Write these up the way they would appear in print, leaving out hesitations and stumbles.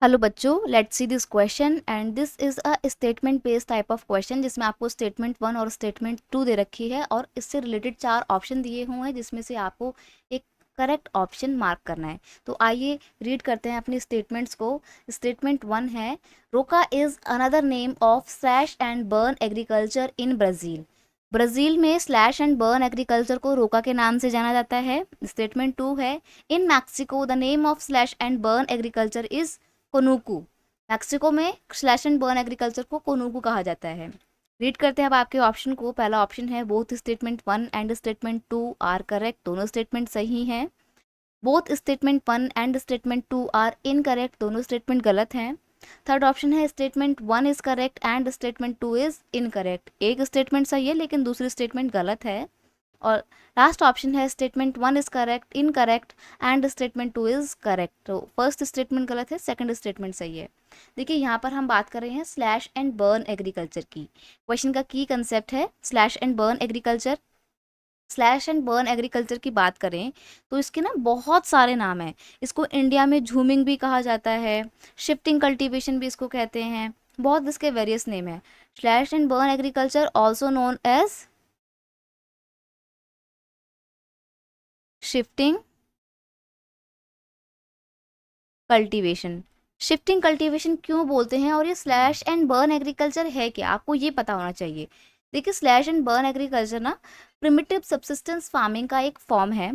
Hello बच्चों, let's see this question and this is a statement based type of question जिसमें आपको statement 1 और statement 2 दे रखी है और इससे रिलेटेड 4 ऑप्शन दिए हुए हैं जिसमें से आपको एक करेक्ट ऑप्शन मार्क करना है। तो आइए रीड करते हैं अपनी स्टेटमेंट्स को। स्टेटमेंट 1 है, रोका is another name of slash and burn agriculture in Brazil. Brazil में स्लैश एंड बर्न एग्रीकल्चर को रोका के नाम से जाना जाता है। स्टेटमेंट 2 है, in Mexico the name of slash and burn agriculture is conuco. Mexico में स्लैश एंड बर्न एग्रीकल्चर को कोनुकू कहा जाता है। रीड करते हैं अब आपके ऑप्शन को। पहला ऑप्शन है, both statement 1 and statement 2 are correct. दोनों स्टेटमेंट सही हैं। Both statement 1 and statement 2 are incorrect. दोनों स्टेटमेंट गलत हैं। थर्ड ऑप्शन है, statement 1 is correct and statement 2 is incorrect. एक स्टेटमेंट सही है लेकिन दूसरी स्टेटमेंट गलत है। और लास्ट ऑप्शन है, statement 1 is correct, incorrect and statement 2 is correct. तो फर्स्ट स्टेटमेंट गलत है, सेकंड स्टेटमेंट सही है। देखिए यहाँ पर हम बात कर रहे हैं स्लैश एंड बर्न एग्रीकल्चर की। क्वेश्चन का की कंसेप्ट है slash and burn agriculture. Slash and burn agriculture की बात करें तो इसके ना बहुत सारे नाम हैं। इसको इंडिया में झूमिंग भी कहा जाता है, शिफ्टिंग कल्टीवेशन भी इसको कहते हैं, बहुत इसके वेरियस नेम है। Slash and burn agriculture also known as shifting cultivation. Shifting cultivation क्यों बोलते हैं और ये स्लैश एंड बर्न एग्रीकल्चर है क्या, आपको ये पता होना चाहिए। देखिए स्लैश एंड बर्न एग्रीकल्चर ना प्रिमिटिव सब्सिस्टेंस फार्मिंग का एक फॉर्म है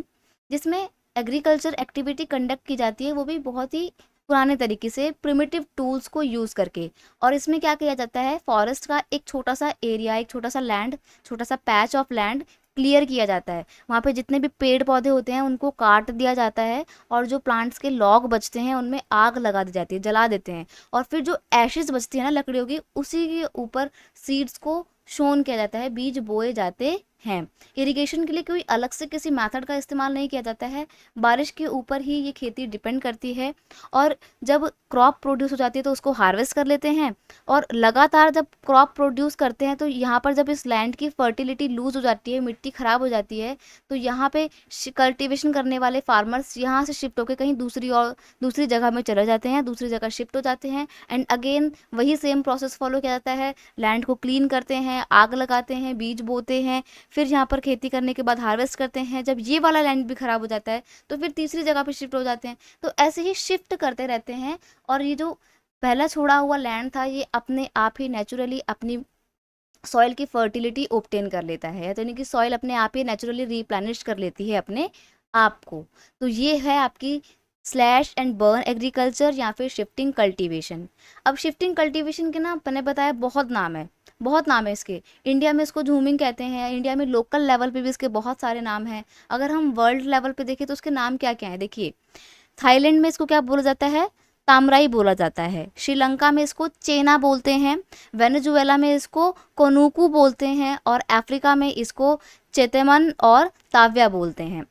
जिसमें एग्रीकल्चर एक्टिविटी कंडक्ट की जाती है, वो भी बहुत ही पुराने तरीके से प्रिमिटिव टूल्स को यूज़ करके। और इसमें क्या किया जाता है, फॉरेस्ट का एक छोटा सा एरिया, एक छोटा सा लैंड, छोटा सा पैच ऑफ लैंड क्लियर किया जाता है। वहाँ पे जितने भी पेड़ पौधे होते हैं उनको काट दिया जाता है और जो प्लांट्स के लॉग बचते हैं उनमें आग लगा दी जाती है, जला देते हैं। और फिर जो एशेज बचती है ना लकड़ियों की, उसी के ऊपर सीड्स को शोन किया जाता है, बीज बोए जाते हैं। इरिगेशन के लिए कोई अलग से किसी मेथड का इस्तेमाल नहीं किया जाता है, बारिश के ऊपर ही ये खेती डिपेंड करती है। और जब क्रॉप प्रोड्यूस हो जाती है तो उसको हार्वेस्ट कर लेते हैं और लगातार जब क्रॉप प्रोड्यूस करते हैं तो यहाँ पर जब इस लैंड की फर्टिलिटी लूज हो जाती है, मिट्टी खराब हो जाती है, तो यहाँ पे कल्टीवेशन करने वाले फार्मर्स यहाँ से शिफ्ट होकर कहीं दूसरी जगह में चले जाते हैं, दूसरी जगह शिफ्ट हो जाते हैं एंड अगेन वही सेम प्रोसेस फॉलो किया जाता है। लैंड को क्लीन करते हैं, आग लगाते हैं, बीज बोते हैं, फिर यहाँ पर खेती करने के बाद हार्वेस्ट करते हैं। जब ये वाला लैंड भी खराब हो जाता है तो फिर तीसरी जगह पे शिफ्ट हो जाते हैं। तो ऐसे ही शिफ्ट करते रहते हैं और ये जो पहला छोड़ा हुआ लैंड था ये अपने आप ही नेचुरली अपनी सॉइल की फर्टिलिटी ऑब्टेन कर लेता है, यानी कि सॉइल अपने आप ही नेचुरली रिप्लेनिश कर लेती है अपने आप को। तो ये है आपकी स्लैश एंड बर्न एग्रीकल्चर या फिर शिफ्टिंग कल्टीवेशन। अब शिफ्टिंग कल्टीवेशन के ना मैंने बताया बहुत नाम है, बहुत नाम है इसके। इंडिया में इसको झूमिंग कहते हैं, इंडिया में लोकल लेवल पे भी इसके बहुत सारे नाम हैं। अगर हम वर्ल्ड लेवल पे देखें तो उसके नाम क्या क्या है, देखिए थाईलैंड में इसको क्या बोला जाता है, तामराई बोला जाता है। श्रीलंका में इसको चेना बोलते हैं। वेनेजुएला में इसको कोनुकू बोलते हैं और अफ्रीका में इसको चेतेमन और ताव्या बोलते हैं।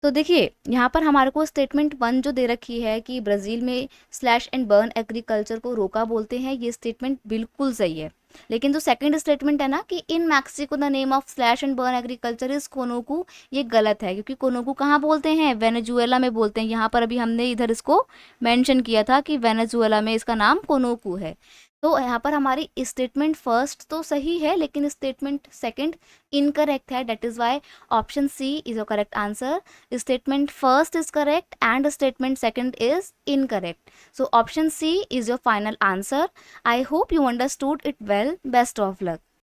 तो देखिए यहाँ पर हमारे को स्टेटमेंट 1 जो दे रखी है कि ब्राज़ील में स्लैश एंड बर्न एग्रीकल्चर को रोका बोलते हैं, ये स्टेटमेंट बिल्कुल सही है। लेकिन जो सेकंड स्टेटमेंट है ना कि in Mexico the name of slash and burn agriculture is conuco, ये गलत है क्योंकि कोनोकू कहाँ बोलते हैं, वेनेजुएला में बोलते हैं। यहाँ पर अभी हमने इधर इसको मेंशन किया था कि वेनेजुएला में इसका नाम कोनोकू है। तो यहाँ पर हमारी स्टेटमेंट फर्स्ट तो सही है लेकिन स्टेटमेंट सेकंड इनकरेक्ट है। That is why option C is a correct answer. Statement first is correct and statement second is incorrect. So option C is your final answer. I hope you understood it well. Best of luck.